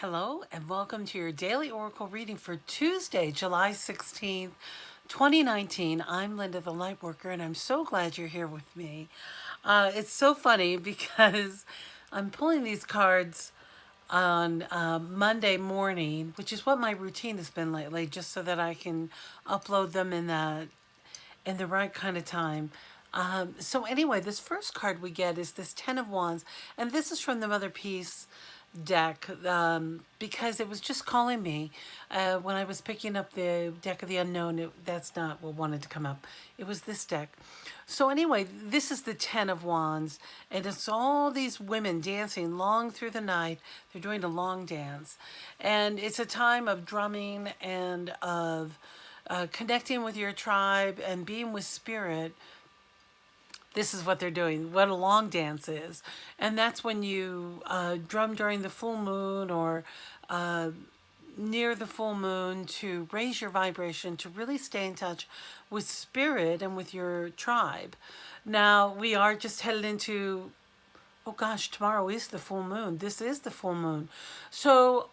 Hello and welcome to your daily oracle reading for Tuesday, July 16th, 2019. I'm Linda the Lightworker and I'm so glad you're here with me. It's so funny because I'm pulling these cards on Monday morning, which is what my routine has been lately, just so that I can upload them in the right kind of time. So anyway, this first card we get is this Ten of Wands, and this is from the Motherpeace deck because it was just calling me when I was picking up the deck of the unknown. That's not what wanted to come up. It was this deck. So anyway, this is the Ten of Wands, and it's all these women dancing long through the night. They're doing a long dance, and it's a time of drumming and of connecting with your tribe and being with spirit. This is what they're doing, what a long dance is. And that's when you drum during the full moon or near the full moon to raise your vibration, to really stay in touch with spirit and with your tribe. Now, we are just headed into, oh gosh, tomorrow is the full moon. This is the full moon. So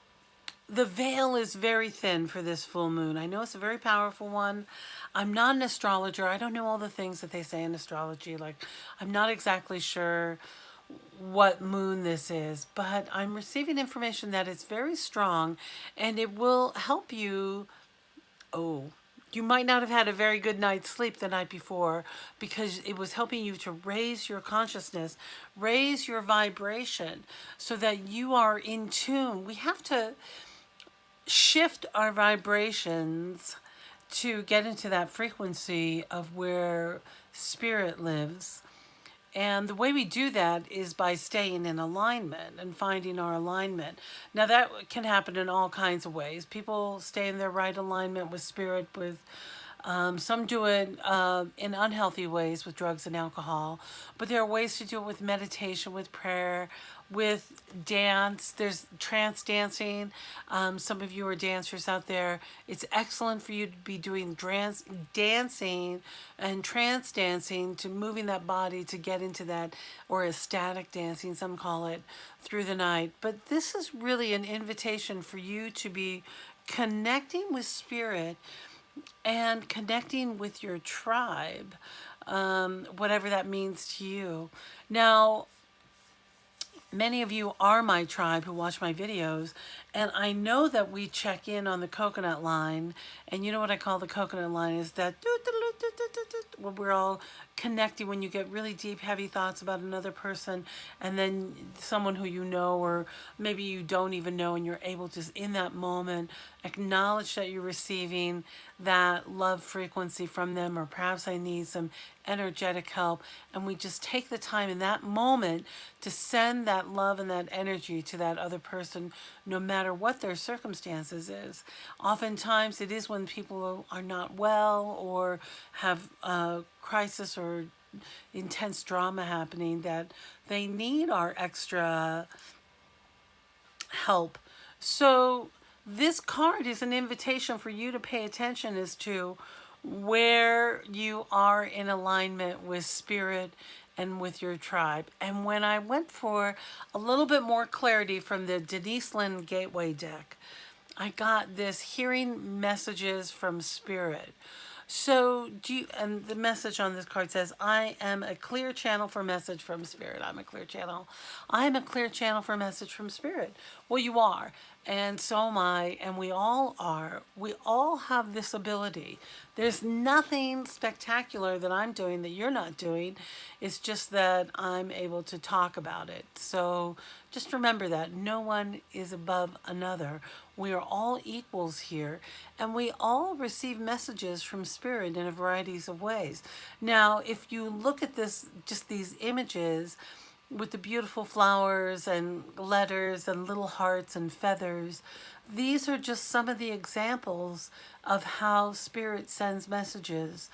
the veil is very thin for this full moon. I know it's a very powerful one. I'm not an astrologer. I don't know all the things that they say in astrology. Like, I'm not exactly sure what moon this is, but I'm receiving information that it's very strong and it will help you. Oh, you might not have had a very good night's sleep the night before because it was helping you to raise your consciousness, raise your vibration so that you are in tune. We have to shift our vibrations to get into that frequency of where spirit lives. And the way we do that is by staying in alignment and finding our alignment. Now, that can happen in all kinds of ways. People stay in their right alignment with spirit, with some do it in unhealthy ways with drugs and alcohol, but there are ways to do it with meditation, with prayer, with dance. There's trance dancing. Some of you are dancers out there. It's excellent for you to be doing dancing and trance dancing, to moving that body to get into that, or ecstatic dancing, some call it, through the night. But this is really an invitation for you to be connecting with spirit and connecting with your tribe, whatever that means to you. Now, many of you are my tribe who watch my videos, and I know that we check in on the coconut line, and you know what I call the coconut line is that where we're all connecting when you get really deep, heavy thoughts about another person, and then someone who you know, or maybe you don't even know, and you're able to, in that moment, acknowledge that you're receiving that love frequency from them, or perhaps I need some energetic help, and we just take the time in that moment to send that love and that energy to that other person, no matter what their circumstances is. Oftentimes it is when people are not well or have a crisis or intense drama happening that they need our extra help. So this card is an invitation for you to pay attention as to where you are in alignment with spirit and with your tribe. And when I went for a little bit more clarity from the Denis Linn Gateway deck, I got this hearing messages from spirit. So and the message on this card says, I am a clear channel for message from spirit. I'm a clear channel. I am a clear channel for message from spirit. Well, you are. And so am I, and we all are. We all have this ability. There's nothing spectacular that I'm doing that you're not doing. It's just that I'm able to talk about it. So just remember that no one is above another. We are all equals here, and we all receive messages from spirit in a variety of ways. Now, if you look at this, just these images, with the beautiful flowers and letters and little hearts and feathers, these are just some of the examples of how spirit sends messages.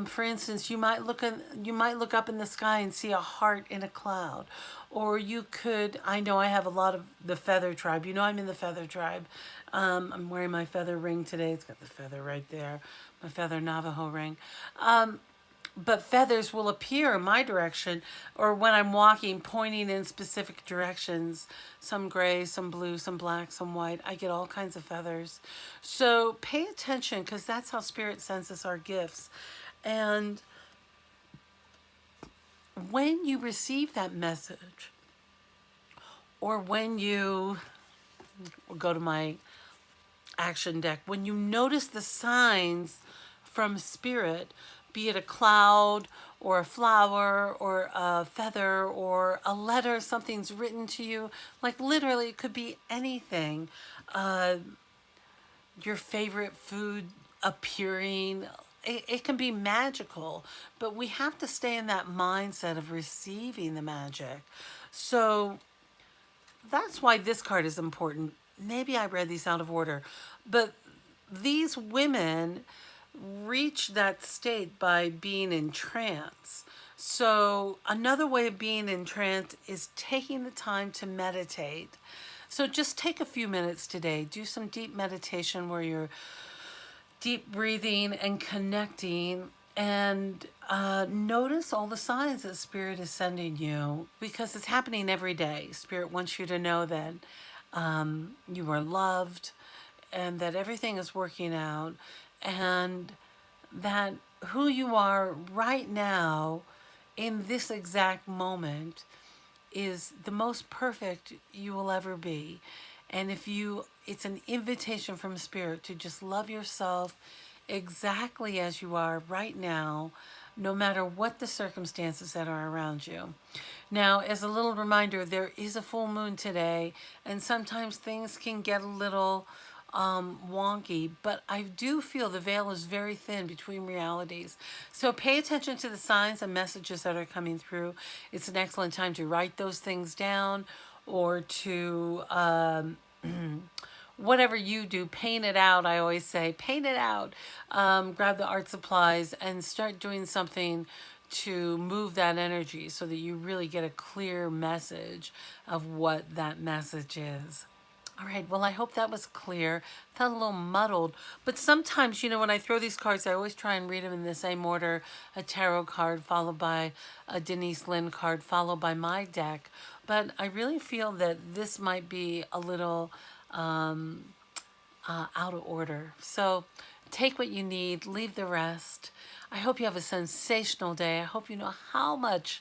For instance, you might look up in the sky and see a heart in a cloud, or you could. I know I have a lot of the feather tribe. You know I'm in the feather tribe. I'm wearing my feather ring today. It's got the feather right there, my feather Navajo ring. but feathers will appear in my direction, or when I'm walking, pointing in specific directions, some gray, some blue, some black, some white. I get all kinds of feathers. So pay attention, because that's how Spirit sends us our gifts. And when you receive that message, or when you go to my action deck, when you notice the signs from Spirit, be it a cloud or a flower or a feather or a letter, something's written to you, like literally it could be anything. Uh, your favorite food appearing. It can be magical, but we have to stay in that mindset of receiving the magic. So that's why this card is important. Maybe I read these out of order, but these women reach that state by being in trance. So another way of being in trance is taking the time to meditate. So just take a few minutes today. Do some deep meditation where you're deep breathing and connecting, and notice all the signs that Spirit is sending you, because it's happening every day. Spirit wants you to know that you are loved, and that everything is working out, and that who you are right now in this exact moment is the most perfect you will ever be. And it's an invitation from Spirit to just love yourself exactly as you are right now, no matter what the circumstances that are around you. Now, as a little reminder, there is a full moon today, and sometimes things can get a little wonky, but I do feel the veil is very thin between realities. So pay attention to the signs and messages that are coming through. It's an excellent time to write those things down, or to whatever you do, paint it out. I always say, paint it out. Grab the art supplies and start doing something to move that energy so that you really get a clear message of what that message is. All right, well, I hope that was clear. Felt a little muddled, but sometimes, when I throw these cards, I always try and read them in the same order: a tarot card followed by a Denis Linn card followed by my deck. But I really feel that this might be a little out of order. So take what you need, leave the rest. I hope you have a sensational day. I hope you know how much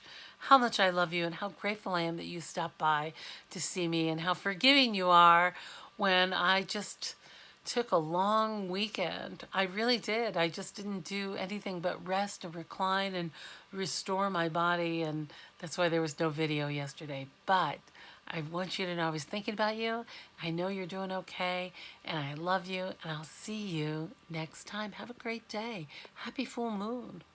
I love you, and how grateful I am that you stopped by to see me, and how forgiving you are when I just took a long weekend. I really did. I just didn't do anything but rest and recline and restore my body, and that's why there was no video yesterday. But I want you to know I was thinking about you. I know you're doing okay, and I love you, and I'll see you next time. Have a great day. Happy full moon.